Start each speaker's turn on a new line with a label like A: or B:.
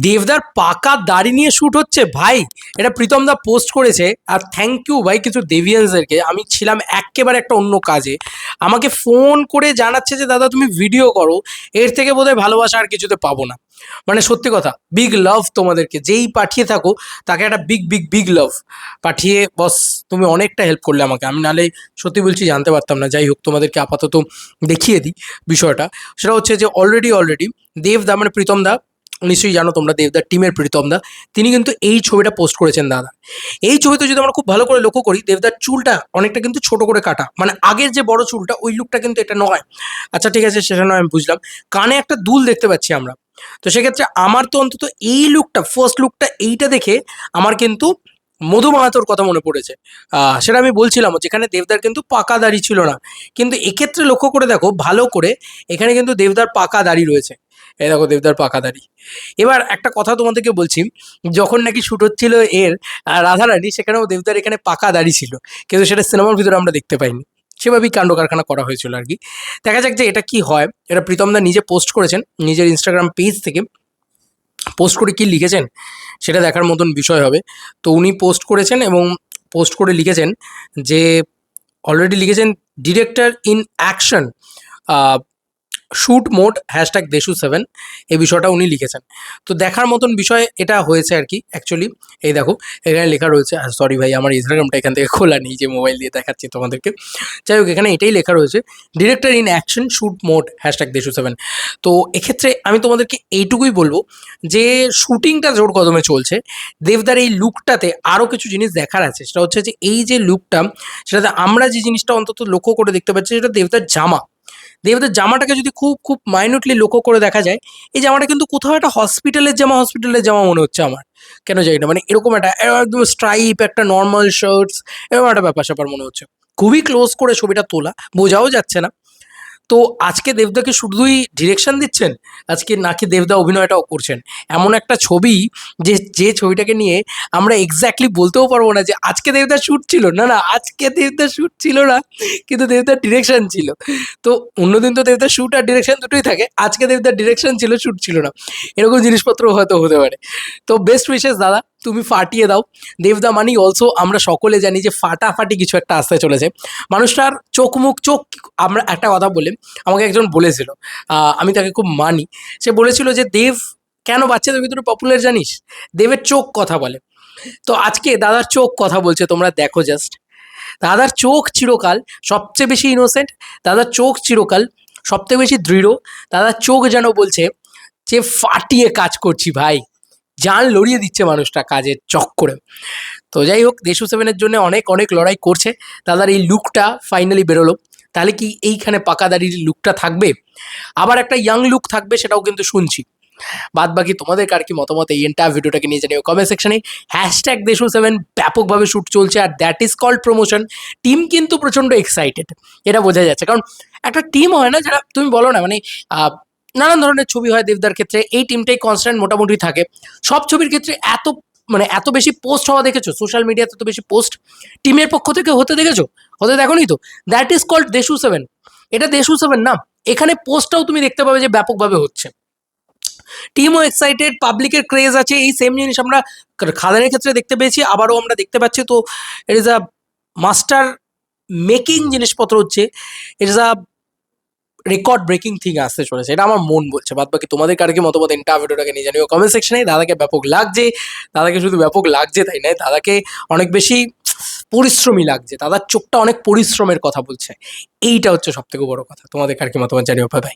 A: দেবদার পাকা দাড়ি নিয়ে শ্যুট হচ্ছে ভাই। এটা প্রীতম দা পোস্ট করেছে। আর থ্যাংক ইউ ভাই কিছু দেভিয়ান্সদেরকে। আমি ছিলাম একেবারে একটা অন্য কাজে, আমাকে ফোন করে জানাচ্ছে যে দাদা তুমি ভিডিও করো, এর থেকে বোধহয় ভালোবাসা আর কিছুতে পাবো না। মানে সত্যি কথা, বিগ লাভ তোমাদেরকে, যেই পাঠিয়ে থাকো তাকে একটা বিগ বিগ বিগ লাভ পাঠিয়ে বস। তুমি অনেকটা হেল্প করলে আমাকে, আমি নালে সত্যি বলছি জানতে পারতাম না। যাই হোক, তোমাদেরকে আপাতত দেখিয়ে দিই বিষয়টা। সেটা হচ্ছে যে অলরেডি দেবদা মানে প্রীতম দা, নিশ্চয়ই জানো তোমরা দেবদার টিমের প্রীতম দা, তিনি কিন্তু এই ছবিটা পোস্ট করেছেন দাদা। এই ছবিতে যদি আমরা খুব ভালো করে লক্ষ্য করি, দেবদার চুলটা অনেকটা কিন্তু ছোট করে কাটা, মানে আগের যে বড় চুলটা ওই লুকটা কিন্তু এটা নয়। আচ্ছা ঠিক আছে, সেটা নয় আমি বুঝলাম। কানে একটা দুল দেখতে পাচ্ছি আমরা। তো সেক্ষেত্রে আমার তো অন্তত এই লুকটা, ফার্স্ট লুকটা এইটা দেখে আমার কিন্তু মধু মাহাতোর কথা মনে পড়েছে। সেটা আমি বলছিলাম, যেখানে দেবদার কিন্তু পাকা দাড়ি ছিল না, কিন্তু এক্ষেত্রে লক্ষ্য করে দেখো ভালো করে, এখানে কিন্তু দেবদার পাকা দাড়ি রয়েছে। এই দেখো দেবদার পাকা দাড়ি। এবার একটা কথা তোমাদেরকে বলছি, যখন নাকি শ্যুট হচ্ছিল এর রাধারানী, সেখানেও দেবদার এখানে পাকা দাড়ি ছিল, কিন্তু সেটা সিনেমার ভিতরে আমরা দেখতে পাইনি। সেভাবেই কাণ্ড কারখানা করা হয়েছিল আর কি। দেখা যাক যে এটা কি হয়। এটা প্রীতমদা নিজে পোস্ট করেছেন নিজের ইনস্টাগ্রাম পেজ থেকে। পোস্ট করে কি লিখেছেন সেটা দেখার মতন বিষয় হবে। তো উনি পোস্ট করেছেন এবং পোস্ট করে লিখেছেন যে, অলরেডি লিখেছেন director in action, shoot mode hashtag Deshu 7, এই বিষয়টা উনি লিখেছেন। তো দেখার মতন বিষয় এটা হয়েছে আর কি অ্যাকচুয়ালি। এই দেখো এখানে লেখা রয়েছে, সরি ভাই আমার ইনস্টাগ্রামটা এখান থেকে খোলা নেই যে মোবাইল দিয়ে দেখাচ্ছি তোমাদেরকে। যাই হোক, এখানে এটাই লেখা রয়েছে, director in action shoot mode hashtag Deshu 7। তো এক্ষেত্রে আমি তোমাদেরকে এইটুকুই বলবো যে শ্যুটিংটা জোর কদমে চলছে। দেবদার এই লুকটাতে আরও কিছু জিনিস দেখার আছে। সেটা হচ্ছে যে এই যে লুকটা, সেটাতে আমরা যে জিনিসটা অন্তত লক্ষ্য করে দেখতে পাচ্ছি, সেটা দেবদার জামা। দেবদার জামাটাকে যদি খুব খুব মাইনুটলি লক্ষ্য করে দেখা যায়, এই জামাটা কিন্তু কোথাও একটা হসপিটালের জামা মনে হচ্ছে আমার। কেন জানি না, মানে এরকম একটা একদম স্ট্রাইপ, একটা নর্মাল শার্টস, এরকম একটা ব্যাপার স্যাপার মনে হচ্ছে। খুবই ক্লোজ করে ছবিটা তোলা, বোঝাও যাচ্ছে না। তো আজকে দেবদাকে শুধুই ডিরেকশন দিচ্ছেন আজকে, নাকি দেবদা অভিনয়টাও করছেন? এমন একটা ছবি, যে ছবিটাকে নিয়ে আমরা এক্স্যাক্টলি বলতেও পারবো না যে আজকে দেবদার শ্যুট ছিল, না না আজকে দেবদার শ্যুট ছিল না, কিন্তু দেবদার ডিরেকশন ছিল। তো অন্যদিন তো দেবদার শ্যুট আর ডিরেকশন দুটোই থাকে, আজকে দেবদার ডিরেকশন ছিল, শ্যুট ছিল না, এরকম জিনিসপত্র হয়তো হতে পারে। তো বেস্ট উইশেস দাদা, তুমি ফাটিয়ে দাও। দেবদা মানেই অলসো আমরা সকলে জানি যে ফাটাফাটি কিছু একটা আসতে চলেছে। মানুষটার চোখ, আমরা একটা কথা বলি, আমাকে একজন বলেছিল, আমি তাকে খুব মানি। সে বলেছিল যে দেব কেন বাচ্চাদের ভিতরে পপুলার জানিস? দেবের চোখ কথা বলে। তো আজকে দাদার চোখ কথা বলছে, তোমরা দেখো জাস্ট। দাদার চোখ চিরকাল সবচেয়ে বেশি ইনোসেন্ট, দাদার চোখ চিরকাল সবথেকে বেশি দৃঢ়। দাদার চোখ যেন বলছে যে ফাটিয়ে কাজ করছি ভাই, জান লড়িয়ে দিচ্ছে মানুষটা কাজের চক্করে। তো যাই হোক, দেশু 7-এর জন্য অনেক অনেক লড়াই করছে। দাদার এই লুকটা ফাইনালি বেরোলো। তাহলে কি এইখানে পাকা দাড়ির লুকটা থাকবে, আবার একটা ইয়াং লুক থাকবে, সেটাও কিন্তু শুনছি। বাদ বাকি তোমাদের কার কি মতামত এই এন্টায়ার ভিডিওটাকে নিয়ে জানিও কমেন্ট সেকশনে। হ্যাশট্যাগ দেশু 7 ব্যাপকভাবে শ্যুট চলছে, আর that is called promotion. Team কিন্তু প্রচণ্ড এক্সাইটেড, এটা বোঝা যাচ্ছে। কারণ একটা টিম হয় না, যারা তুমি বলো না, মানে নানান ধরনের ছবি হয় দেবদার ক্ষেত্রে, এই টিমটাই কনস্ট্যান্ট মোটামুটি থাকে। সব ছবির ক্ষেত্রে এত, মানে এত বেশি পোস্ট হওয়া দেখেছো সোশ্যাল মিডিয়াতে, এত বেশি পোস্ট টিমের পক্ষ থেকে হতে দেখেছো? হতে দেখোনি তো? That is called Deshu 7। এটা দেশু 7 না, এখানে পোস্টটাও তুমি দেখতে পাবে যে ব্যাপকভাবে হচ্ছে। টিমও এক্সাইটেড, পাবলিকের ক্রেজ আছে। এই সেম জিনিস আমরা খাদানের ক্ষেত্রে দেখতে পেয়েছি, আবারও আমরা দেখতে পাচ্ছি। তো it is a master making জিনিসপত্র হচ্ছে, it is a record breaking thing আসতে চলেছে, এটা আমার মন বলছে। বাদ বাকি তোমাদের কার কি মতামত এন্টার ভিডিওটাকে নিয়ে জানিও কমেন্ট সেকশনে। দাদাকে ব্যাপক লাগছে, দাদাকে শুধু ব্যাপক লাগছে তাই নয়, দাদাকে অনেক বেশি পরিশ্রমী লাগছে, দাদার চোখটা অনেক পরিশ্রমের কথা বলছে। এইটা হচ্ছে সব থেকে বড় কথা। তোমাদের কার কি মতামত জানিও, বাই বাই।